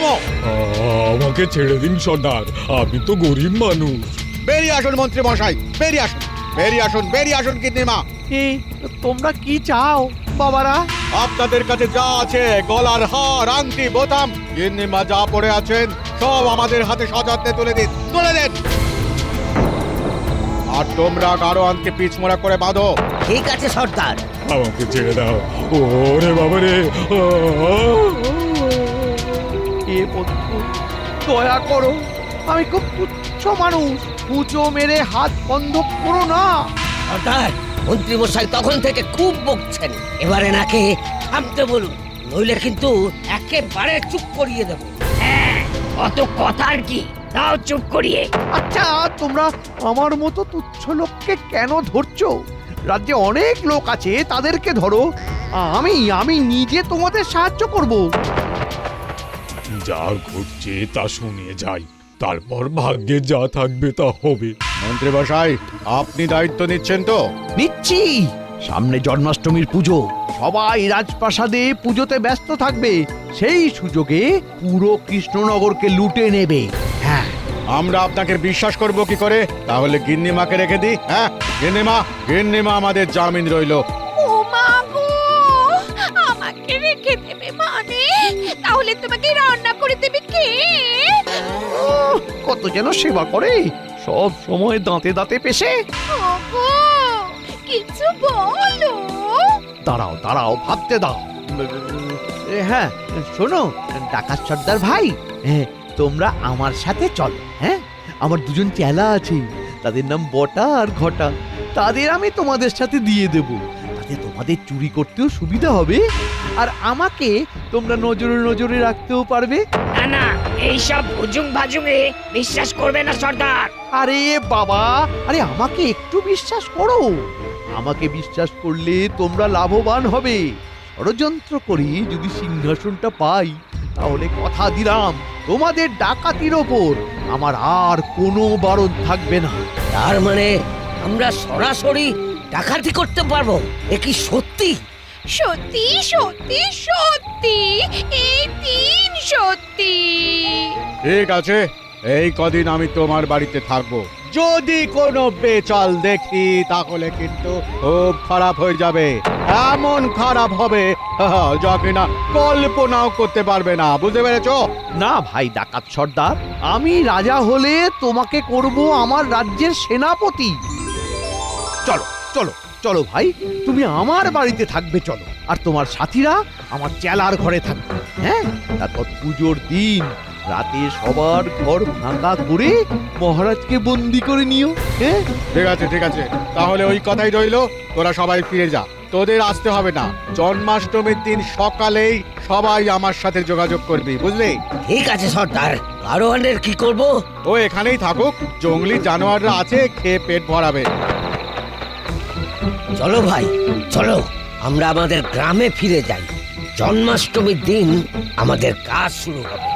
থামো। আমাকে ছেড়ে দিন সর্দার, আমি তো গরিব মানুষ। বেরিয়ে আসুন মন্ত্রী মশাই, বেরিয়ে আসুন, বেরিয়ে আসুন, বেরিয়ে আসুন গিন্নিমা। এই তোমরা কি চাও বাবারা? আপনাদের কাছে যা আছে, গলার হার, আংটি, বোতাম, গিন্নিমা যা পড়ে আছেন সব আমাদের হাতে সযত্নে তুলে দিন, তুলে দিন। আর তোমরা গাড়োয়ানকে পিছমোড়া করে বাঁধো। ঠিক আছে সর্দার। আমাকে ছেড়ে দাও। ওরে বাবা রে! এ বন্ধু, দয়া করো, আমি খুব তুচ্ছ মানুষ, পুজো মেরে হাত বন্ধ করো না। সর্দার, মন্ত্রী মশাই তখন থেকে খুব বকছেন, এবারে নাকি থামতে বলুন, নইলে কিন্তু একেবারে চুপ করিয়ে দেবো। অত কথা আর কি, দাও চুপ করিয়ে। আচ্ছা, তোমরা আমার মতো তুচ্ছ লোককে কেন ধরছো? রাজ্যে অনেক লোক আছে, তাদেরকে ধরো। আমি নিজে তোমাদের সাহায্য করব। যা ঘটছে তা শুনে যাই, তারপর ভাগ্যে যা থাকবে তা হবে। মন্ত্রী মশাই, আপনি দায়িত্ব নিচ্ছেন তো? নিচ্ছি। সামনে জন্মাষ্টমীর পুজো, সবাই রাজপ্রাসাদে পুজোতে ব্যস্ত থাকবে। সেই সুযোগে পুরো কৃষ্ণনগরকে লুটে নেবে। হ্যাঁ, আমরা আপনাকে বিশ্বাস করব কি করে? তাহলে গিন্নিমাকে রেখে দিই। হ্যাঁ, গিন্নিমা, গিন্নিমা আমাদের জামিন রইল। ও মা গো, আমাকে রেখে দেবে মানে? তাহলে তোমাকে রান্না করে দেবে কে? কত যেন সেবা করে, সব সময় দাঁতে দাঁতে পেশে। ওগো, কিছু বলো। দাঁড়াও দাঁড়াও, ভাবতে দাও। হ্যাঁ, শোনো ডাকাত সর্দার ভাই, হ্যাঁ, তোমরা আমার সাথে চলো। হ্যাঁ, আমার দুজন চেলা আছে, তাদের নাম বটা আর ঘটা। তাদের আমি তোমাদের সাথে দিয়ে দেব, তাতে তোমাদের চুরি করতেও সুবিধা হবে, আর আমাকে তোমরা নজরে নজরে রাখতেও পারবে। না না, এইসব ভুজুং ভাজুঙে বিশ্বাস করবে না সর্দার। আরে বাবা, আরে আমাকে একটু বিশ্বাস করো। আমাকে বিশ্বাস করলে তোমরা লাভবান হবে। ষড়যন্ত্র করি যদি সিংহাসনটা পাই, তাহলে কথা দিলাম তোমাদের ডাকাতির ওপর আমার আর কোনো বারণ থাকবে না। তার মানে আমরা সরাসরি ডাকাতি করতে পারবো? এ কি সত্যি? সত্যি সত্যি সত্যি, এই তিন সত্যি। ঠিক আছে, এই কদিন আমি তোমার বাড়িতে থাকবো। যদি কোনো বেচাল দেখি তাহলে কিন্তু খুব খারাপ হয়ে যাবে। এমন খারাপ হবে যা কিনা কল্পনাও করতে পারবে না। বুঝতে পেরেছো? না ভাই ডাকাত সর্দার, আমি রাজা হলে তোমাকে করব আমার রাজ্যের সেনাপতি। চলো চলো চলো ভাই, তুমি আমার বাড়িতে থাকবে, চলো। আর তোমার সাথীরা আমার চেলার ঘরে থাকবে। হ্যাঁ, তারপর পুজোর দিন রাতে সবার ঘর ফাঁকা করে মহারাজকে বন্দি করে নিও। হ্যাঁ, ঠিক আছে, ঠিক আছে, তাহলে ওই কথাই রইলো। তোরা সবাই ফিরে যা, তোদের আসতে হবে না। জন্মাষ্টমীর দিন সকালেই সবাই আমার সাথে যোগাযোগ করবি, বুঝলি? ঠিক আছে সর্দার। গাড়োয়ানের কি করব? ও এখানেই থাকুক, জঙ্গলি জানোয়াররা আছে, খেয়ে পেট ভরাবে। চলো ভাই, চলো আমরা আমাদের গ্রামে ফিরে যাই। জন্মাষ্টমীর দিন আমাদের কাজ শুরু হবে।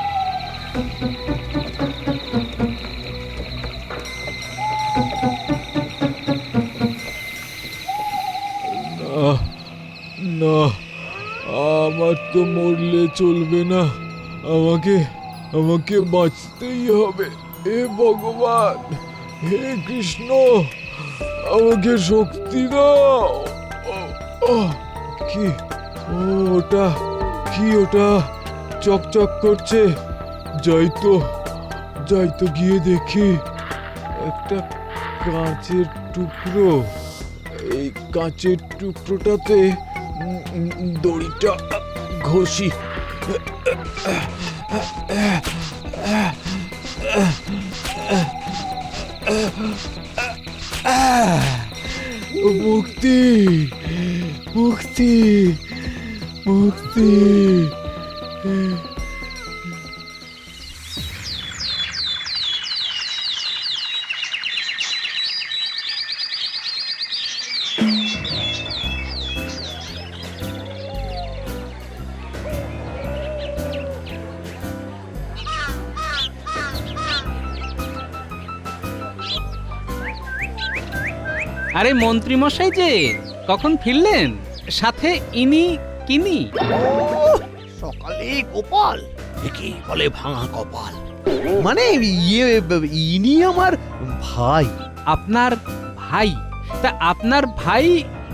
না, আমার তো মরলে চলবে না, আমাকে আমাকে বাঁচতেই হবে। হে ভগবান, হে কৃষ্ণ, আমাকে শক্তি দাও। কি ওটা? কি ওটা চকচক করছে? যাই তো গিয়ে দেখি। একটা কাঁচের টুকরো, এই কাঁচের টুকরোটাতে দড়িটা ঘষি। মুক্তি, মুক্তি, মুক্তি। আরে মন্ত্রী মশাই যে কখন ফিরলেন? সাথে ইনি কিনি? সকালে গোপাল, একেই বলে ভাঙা কপাল। মানে ইনি আমার ভাই। আপনার ভাই? তা আপনার ভাই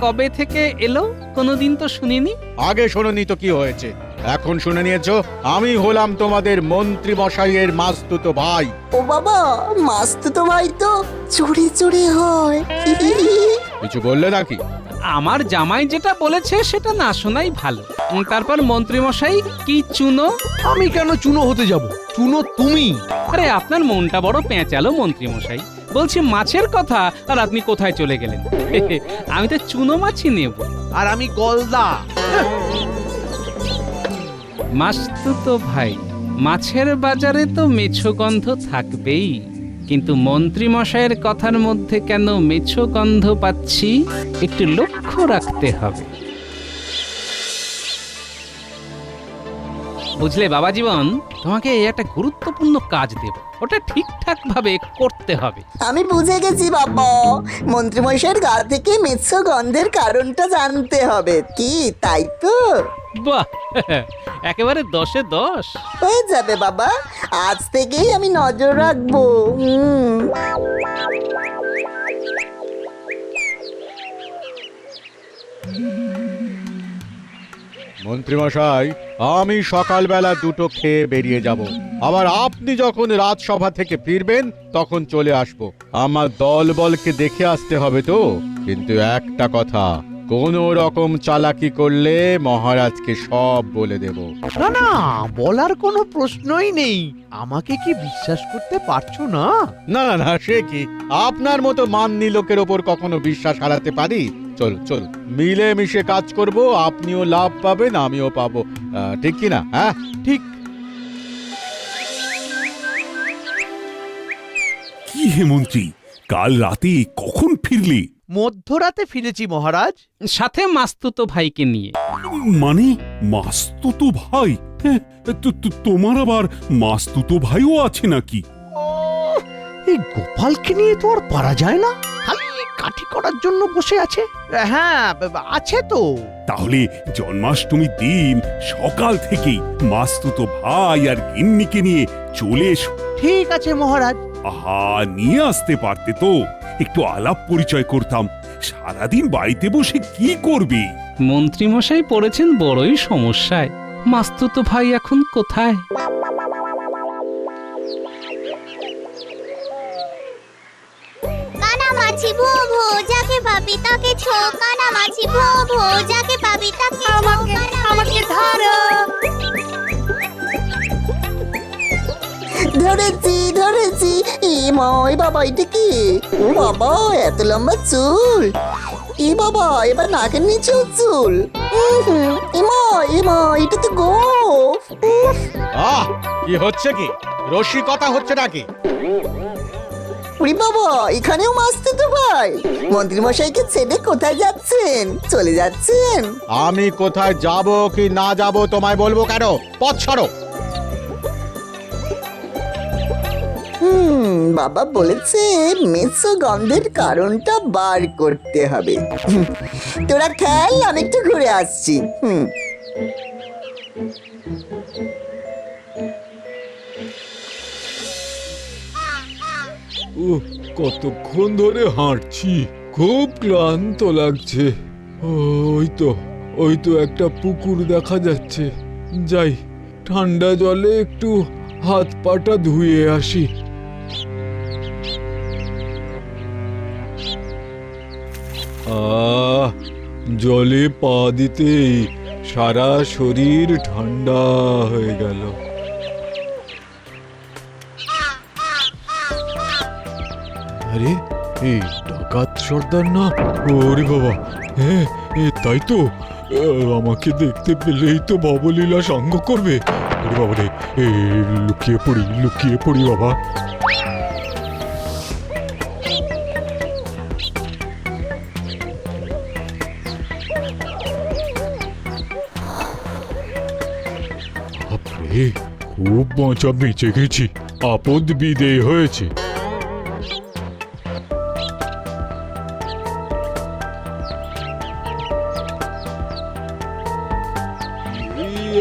কবে থেকে এলো কোনোদিন তো শুনিনি। আগে শোনোনি তো কি হয়েছে, এখন শুনে নিয়েছো? আমি হলাম তোমাদের মন্ত্রী মশাইয়ের মাস্তুতো ভাই। ও বাবা, মাস্তুতো ভাই তো চুরি চুরি হয়। কিছু বললে নাকি? আমার জামাই যেটা বলেছে সেটা না শোনাই ভালো। তারপর মন্ত্রীমশাই কি চুনো? আমি কেন চুনো হতে যাব? চুনো তুমি। আরে আপনার মনটা বড় পেঁচালো মন্ত্রীমশাই। বলছি মাছের কথা, আর আপনি কোথায় চলে গেলেন? আমি তো চুনো মাছই নেব। আর আমি গলদা। মাস্তুতো ভাই, মাছের বাজারে তো মেছো গন্ধ থাকবেই, কিন্তু মন্ত্রী মশাইয়ের কথার মধ্যে কেন মেছো গন্ধ পাচ্ছি একটু লক্ষ্য রাখতে হবে। বুঝলে বাবা জীবন, তোমাকে একটা গুরুত্বপূর্ণ কাজ দেব, ওটা ঠিকঠাক ভাবে করতে হবে। আমি বুঝে গেছি বাবা, মন্ত্রীমশাইয়ের গা থেকে মেৎস গন্ধের কারণটা জানতে হবে, কি তাই তো? বাহ, একেবারে 10-এ 10। হয়ে যাবে বাবা, আজ থেকেই আমি নজর রাখবো। মন্ত্রীমশাই, আমি সকালবেলা দুটো খেয়ে বেরিয়ে যাব, আবার আপনি যখন রাজসভা থেকে ফিরবেন তখন চলে আসব। আমার দলবলকে দেখে আসতে হবে তো। কিন্তু একটা কথা, কোনো রকম চালাকি করলে মহারাজকে সব বলে দেব। না না, বলার কোনো প্রশ্নই নেই। আমাকে কি বিশ্বাস করতে পারছো না? না না না, সে কি, আপনার মতো মাননি লোকের ওপর কখনো বিশ্বাস হারাতে পারি? চল চল, মিলে মিশে কাজ করব, আপনিও লাভ পাবেন আমিও পাবো, ঠিক কি না? হ্যাঁ ঠিক। কি হে মন্ত্রী, কাল রাতে কখন ফিরলে? মধ্যরাতে ফিরেছি মহারাজ। সাথে মাস্তুতো ভাইকে নিয়ে। মানে মাস্তুতো ভাই? হ্যাঁ, তোমার আবার মাস্তুতো ভাইও আছে নাকি? এই গোপালকে নিয়ে তো আর পারা যায় না, খালি কাঠি করার জন্য বসে আছে। হ্যাঁ, আছে তো। তাহলে জন্মাষ্টমীর দিন সকাল থেকেই মাস্তুতো ভাই আর গিন্নিকে নিয়ে চলে এসো। ঠিক আছে মহারাজ। আহা, নিয়ে আসতে পারতে তো, একটু আলাপ পরিচয় করতাম। সারাদিন বাড়িতে বসে কি করবে? মন্ত্রীমশাই পড়েছেন বড়ই সমস্যায়। মাস্তুতো ভাই এখন কোথায়? কানামাছি ভো ভো যাকে পাবি তাকে ছো, কানামাছি ভো ভো যাকে পাবি তাকে আমাকে ধরো। ধরেছি ধরেছি। এ মা, ওই বাবা, এটা কি? ও বাবা, এত লম্বা চুল। এ বাবা, এবার নাকের নিচেও চুল। এমা, এটা তো গোফ। কি হচ্ছে কি? রসিকতা হচ্ছে নাকি? ওরে বাবা, এখানেও মাস্তুতো ভাই। মন্ত্রীমশাইকে ছেড়ে কোথায় যাচ্ছেন? চলে যাচ্ছেন? আমি কোথায় যাব কি না যাব তোমায় বলবো কেন? পথ ছাড়ো। বাবা বলেছে মেৎস গন্ধের কারণটা বার করতে হবে। তোরা খেল, আমি একটু ঘুরে আসছি। কতক্ষণ ধরে হাঁটছি, খুব ক্লান্ত লাগছে। ওই তো একটা পুকুর দেখা যাচ্ছে, যাই ঠান্ডা জলে একটু হাত পাটা ধুয়ে আসি। জলে পা দিতেই সারা শরীর ঠান্ডা হয়ে গেল। আরে, এই ডাকাত সর্দার না? ওরে বাবা, হ্যাঁ তাই তো। আমাকে দেখতে পেলেই তো ভবলীলা সাঙ্গ করবে। ওরে বাবা রে, লুকিয়ে পড়ি বাবা। বাপরে, খুব বাঁচা বেঁচে গেছি, আপদ বিদেয় হয়েছে।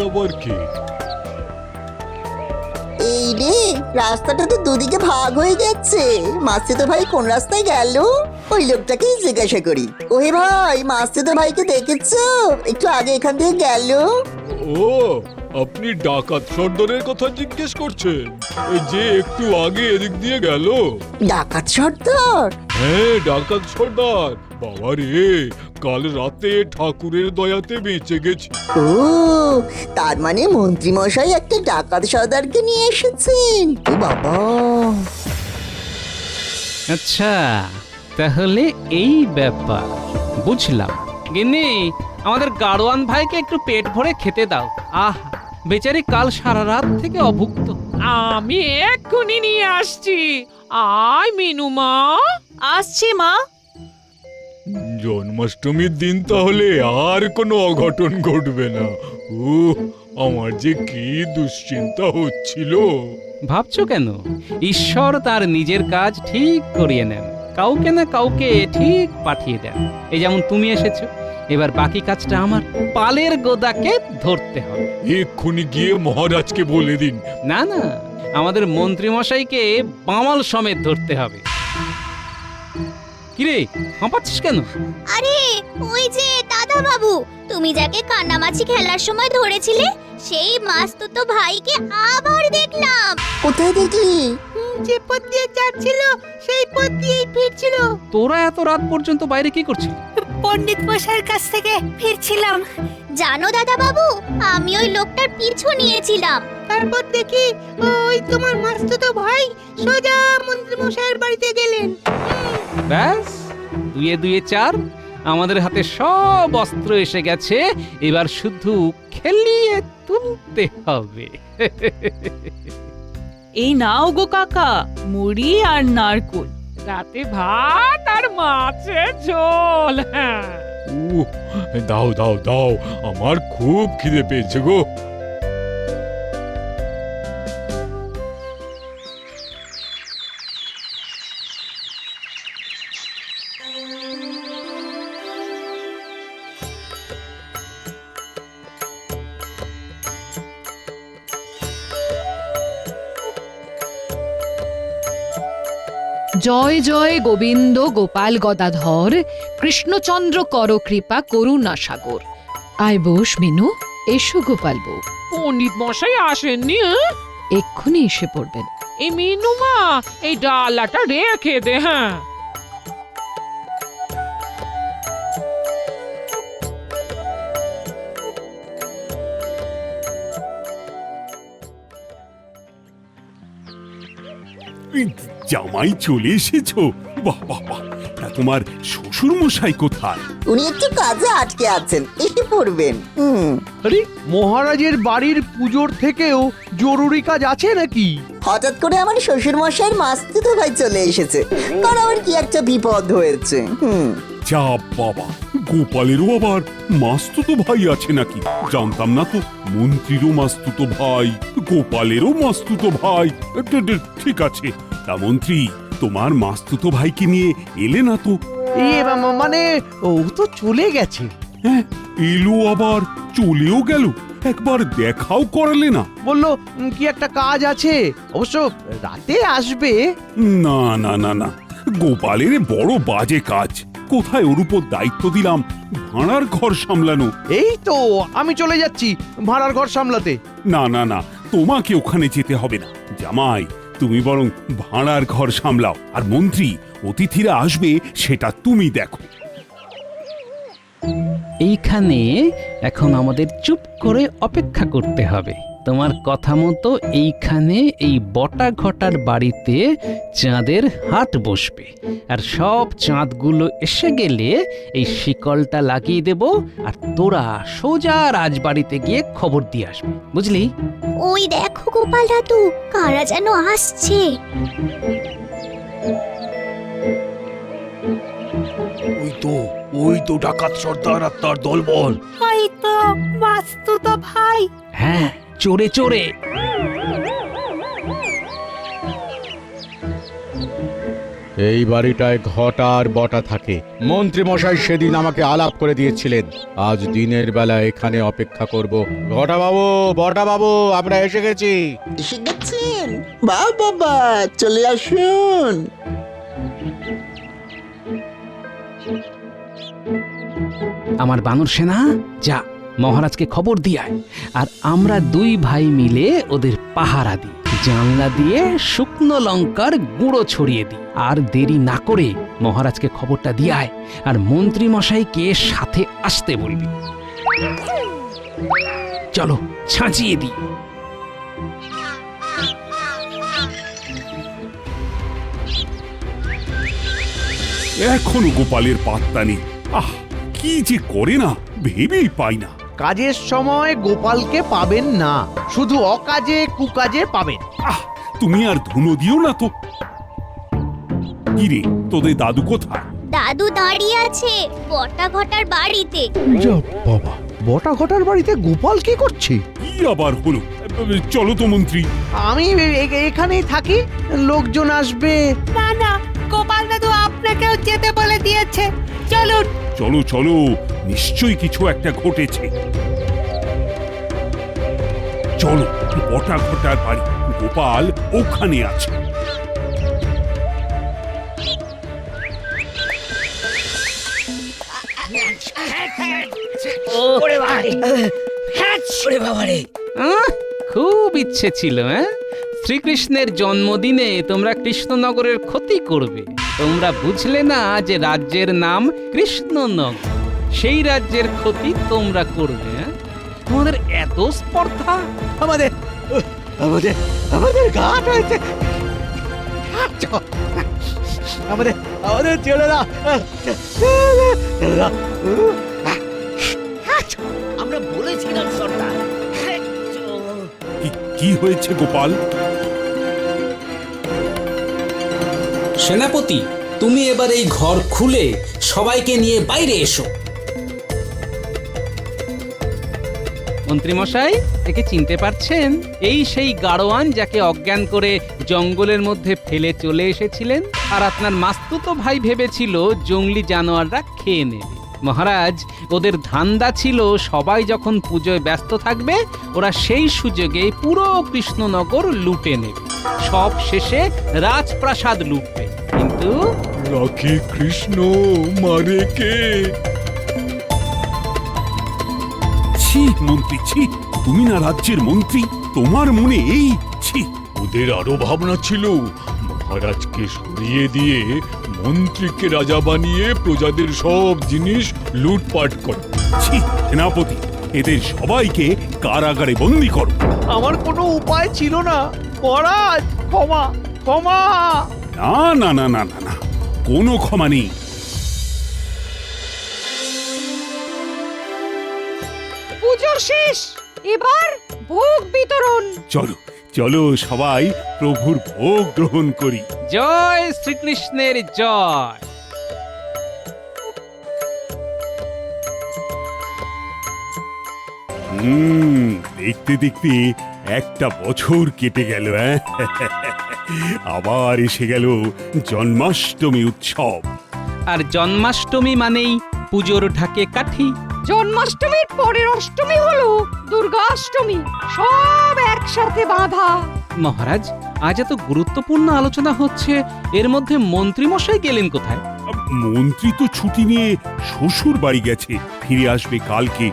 আবার কি? এই রে, রাস্তাটা তো দুদিকে ভাগ হয়ে গেছে। মাসতুতো ভাই কোন রাস্তায় গেল? ওই লোকটাকেই জিজ্ঞাসা করি। ওহে ভাই, মাসতুতো ভাইকে দেখেছো? একটু আগে এখান থেকে গেল। ও, আপনি ডাকাত সর্দারের কথা জিজ্ঞেস করছেন? এই যে একটু আগে এদিক দিয়ে গেল। ডাকাত সর্দার? হ্যাঁ, ডাকাত সর্দার। বাবা রে, কাল রাতে ঠাকুরের দয়াতে বেঁচে গেছি। ও, তার মানে মন্ত্রী মশাই একটা ডাকাত সর্দারকে নিয়ে এসেছেন। ও বাবা! আচ্ছা, তাহলে এই ব্যাপার বুঝলাম। গিন্নি, আমাদের গাড়োয়ান ভাইকে একটু পেট ভরে খেতে দাও। আহ, বেচারি কাল সারা রাত থেকে অভুক্ত। আমি এক্ষুনি নিয়ে আসছি। আয় মিনু মা। আসছি মা। জন্মাষ্টমীর দিন তাহলে আর কোনো অঘটন ঘটবে না। আমার যে কি দুশ্চিন্তা হচ্ছিল। ভাবছো কেন? ঈশ্বর তার নিজের কাজ ঠিক করিয়ে নেন, কাউকে না কাউকে ঠিক পাঠিয়ে দেন। এই যেমন তুমি এসেছো, এবার বাকি কাজটা আমার। পালের গোদাকে ধরতে হবে। এক্ষুনি গিয়ে মহারাজকে বলে দিন। না না, আমাদের মন্ত্রী মশাইকে বামাল সমেত ধরতে হবে। কিরে, হাঁপাচ্ছিস কেন? আরে ওই যে দাদা বাবু, তুমি যাকে কান্নামাছি খেলার সময় ধরেছিলে, সেই মাসতুতো ভাইকে আবার দেখলাম। কোথায় দেখলি? যে পথ দিয়ে যাচ্ছিল সেই পথ দিয়েই ফিরছিল। তোরা এত রাত পর্যন্ত বাইরে কি করছিস? পণ্ডিত মশাইয়ের কাছ থেকে ফিরছিলাম। জানো দাদা বাবু, আমি ওই লোকটার পিছু নিয়েছিলাম। তারপর দেখি ওই তোমার মাসতুতো ভাই সোজা মন্ত্রী মশাইয়ের বাড়িতে গেলেন। ব্যাস, দুয়ে দুয়ে চার, আমাদের হাতে সব অস্ত্র এসে গেছে। এবার শুধু খেলিয়ে তুলতে হবে। এই নাও গো কাকা, মুড়ি আর নারকোল, রাতে ভাত আর মাছের ঝোল। হ্যাঁ, দাও দাও দাও, আমার খুব খিদে পেয়েছে গো। জয় জয় গোবিন্দ গোপাল গদাধর কৃষ্ণচন্দ্র কর কৃপা করুণা সাগর। আয় বস মিনু, এসো গোপাল বউ। পণ্ডিত মশাই আসেননি? এক্ষুনি এসে পড়বেন। এই মিনু মা, এই ডালাটা রেখে দে। হ্যাঁ, জামাই চলে এসেছো? বাহ বাহ বাহ! তা তোমার শ্বশুর মশাই কোথায়? উনি একটু কাজে আটকে আছেন, এসে পড়বেন। আরে, মহারাজের বাড়ির পুজোর থেকেও জরুরি কাজ আছে নাকি? হঠাৎ করে আমার শ্বশুর মশাইয়ের মাসতুতো ভাই চলে এসেছে, কারণ আমার কি একটা বিপদ হয়েছে। যা বাবা, গোপালেরও আবার মাসতুতো ভাই আছে নাকি? জানতাম না তো। মন্ত্রীরও মাসতুতো ভাই, গোপালেরও মাসতুতো ভাই। ঠিক আছে, তা মন্ত্রী, তোমার মাসতুতো ভাইকে নিয়ে এলে না তো? মানে ও তো চলে গেছে। হ্যাঁ, এলো আবার চলেও গেল, একবার দেখাও করালে না। বললো কি একটা কাজ আছে, অবশ্য রাতে আসবে। না না না না, গোপালের বড় বাজে কাজ। কোথায় ওর উপর দায়িত্ব দিলাম ভাড়ার ঘর সামলানো। এই তো আমি চলে যাচ্ছি ভাড়ার ঘর সামলাতে। না না না, তোমাকে ওখানে যেতে হবে না। জামাই, তুমি বরং ভাড়ার ঘর সামলাও, আর মন্ত্রী অতিথিরা আসবে সেটা তুমি দেখো। এইখানে এখন আমাদের চুপ করে অপেক্ষা করতে হবে। তোমার কথা মতো এইখানে এই বটা ঘটার বাড়িতে চাঁদের হাট বসবে, আর সব চাঁদগুলো এসে গেলে এই শিকলটা লাগিয়ে দেব, আর তোরা সোজা রাজবাড়িতে গিয়ে খবর দিয়ে আসবে, বুঝলি? ওই দেখো গোপাল দাদু, কারা যেন আসছে। ওই তো ডাকাত সর্দার আর তার দলবল। ওই তো মাসতুতো ভাই। হ্যাঁ, চোরে চোরে। এই বাড়িটায় ঘটা আর বটা থাকে। মন্ত্রী মশাই সেদিন আমাকে আলাপ করে দিয়েছিলেন আজ দিনের বেলা এখানে অপেক্ষা করব। ঘটা বাবু, বটা বাবু, আমরা এসে গেছি। এসে গেছেন? বা বাবা, চলে আসুন। আমার বানর সেনা, যা মহারাজকে খবর দিয়ায়, আর আমরা দুই ভাই মিলে ওদের পাহারা দিই। জানলা দিয়ে শুকনো লঙ্কার গুঁড়ো ছড়িয়ে দিই। আর দেরি না করে মহারাজকে খবরটা দিয়ায়, আর মন্ত্রী মশাইকে সাথে আসতে বলবি। চলো ছাঁচিয়ে দিই। এখনো গোপালের পাত্তা নেই। আহ, কি যে করে না ভেবেই পাই না। কাজের সময় গোপালকে পাবেন না, শুধু অকাজে কুকাজে পাবেন। আহ, তুমি আর ধুনো দিও না তো। কি রে, তোদের দাদু কোথায়? দাদু দাঁড়িয়ে আছে বটা ঘটার বাড়িতে। যা বাবা, বটা ঘটার বাড়িতে গোপাল কি করছে? কি আবার হলো? চলো তো মন্ত্রী। আমি এখানেই থাকি, লোকজন আসবে। না না, গোপাল দাদু আপনাকেও যেতে বলে দিয়েছে। চলুন। চলো চলো, নিশ্চয়ই কিছু একটা ঘটেছে। চলো, বটা ঘটার বাড়ি, গোপাল ওখানে আছে। ওরে ভাই, ওরে বাবা রে। খুব ইচ্ছে ছিল, শ্রীকৃষ্ণের জন্মদিনে তোমরা কৃষ্ণনগরের ক্ষতি করবে। তোমরা বুঝলে না যে রাজ্যের নাম কৃষ্ণনগর, সেই রাজ্যের ক্ষতি তোমরা করবে। তোমাদের এত স্পর্ধা। আমাদের আমাদের আমাদের ঘাট হয়েছে। আমাদের আমাদের ছেড়ে না। আমরা বলেছিলাম সর্দার। কি হয়েছে গোপাল? সেনাপতি, তুমি এবার এই ঘর খুলে সবাইকে নিয়ে বাইরে এসো। মন্ত্রীমশাই, একে চিনতে পারছেন? এই সেই গাড়োয়ান যাকে অজ্ঞান করে জঙ্গলের মধ্যে ফেলে চলে এসেছিলেন, আর আপনার মাস্তুতো ভাই ভেবেছিল জঙ্গলি জানোয়াররা খেয়ে নেবে। মহারাজ, ওদের ধান্দা ছিল সবাই যখন পুজোয় ব্যস্ত থাকবে, ওরা সেই সুযোগে পুরো কৃষ্ণনগর লুটে নেবে। সব শেষে রাজপ্রাসাদ লুটবে। কিন্তু রাখি কৃষ্ণ মারে কে? ছি মন্ত্রী, ছি! তুমি না রাজ্যের মন্ত্রী, তোমার মনে এই ছি! ওদের আরো ভাবনা ছিল মহারাজকে সরিয়ে দিয়ে মন্ত্রীকে রাজা বানিয়ে প্রজাদের সব জিনিস লুটপাট করে। ছি! সেনাপতি, এদের সবাইকে কারাগারে বন্দী করো। আমার কোনো উপায় ছিল না মহারাজ, ক্ষমা ক্ষমা। না না না না না না, কোনো ক্ষমা নেই। পুজো শেষ, এবার ভোগ বিতরণ। চলো চলো, সবাই প্রভুর ভোগ গ্রহণ করি। জয় শ্রীকৃষ্ণের জয়। দেখতে দেখতে একটা বছর কেটে গেল। আবার এসে গেল জন্মাষ্টমী উৎসব। আর জন্মাষ্টমী মানেই পুজোর ঢাকে কাঠি। জন্মাষ্টমীর পরের অষ্টমী হলো দুর্গাষ্টমী, সব একসাথে বাঁধা। মহারাজ, আজ এত গুরুত্বপূর্ণ আলোচনা হচ্ছে, এর মধ্যে মন্ত্রী মশাই গেলেন কোথায়? মন্ত্রী তো ছুটি নিয়ে শ্বশুর বাড়ি গেছে, ফিরে আসবে কালকে।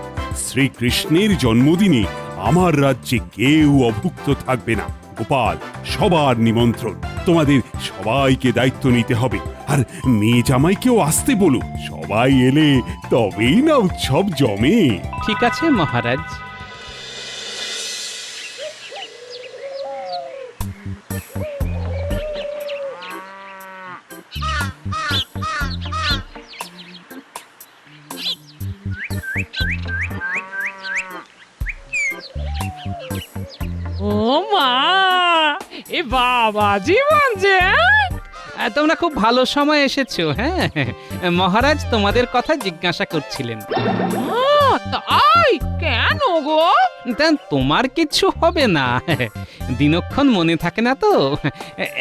শ্রীকৃষ্ণের জন্মদিনে আমার রাজ্যে কেউ অভুক্ত থাকবে না। গোপাল, সবার নিমন্ত্রণ। তোমাদের সবাইকে দায়িত্ব নিতে হবে, আর মেয়ে জামাইকেও আসতে বলো। সবাই এলে তবেই না উৎসব জমে। ঠিক আছে মহারাজ। ও মা, এ বাবা জীবন যে! তোমরা খুব ভালো সময় এসেছো। হ্যাঁ, মহারাজ তোমাদের কথা জিজ্ঞাসা করছিলেন। তাই কেন গো? তা তোমার কিচ্ছু হবে না দিনক্ষণ মনে থাকে না তো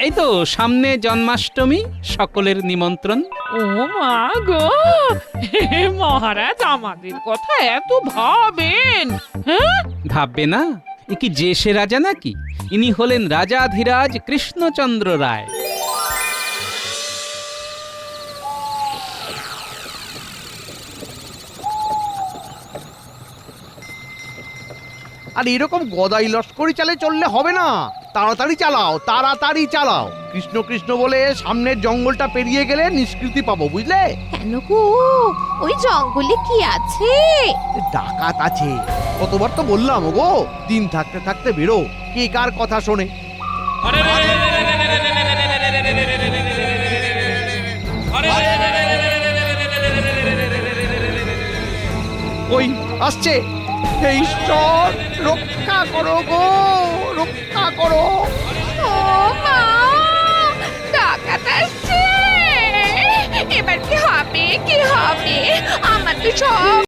এই তো সামনে জন্মাষ্টমী সকলের নিমন্ত্রণ ও মা গো, হে মহারাজ আমাদের কথা এত ভাবেন? হ্যাঁ, ভাববে না এ কি যে সে রাজা নাকি ইনি হলেন রাজাধিরাজ কৃষ্ণচন্দ্র রায় আর এরকম গদাই লস্করি চালে চললে হবে না। তাড়াতাড়ি চালাও, তাড়াতাড়ি চালাও। কৃষ্ণ কৃষ্ণ বলে সামনের জঙ্গলটা পেরিয়ে গেলে নিষ্কৃতি পাবো, বুঝলে? কেন গো, ওই জঙ্গলে কি আছে? ডাকাত আছে, কতবার তো বললাম গো, দিন থাকতে থাকতে বেরো। কে কার কথা শোনে? ওই আসছে। হে ঈশ্বর, রক্ষা করো গো, রক্ষা করো। ও মা, ডাকাত আসছে। এবার কি হবে, কি হবে? আমার তো সব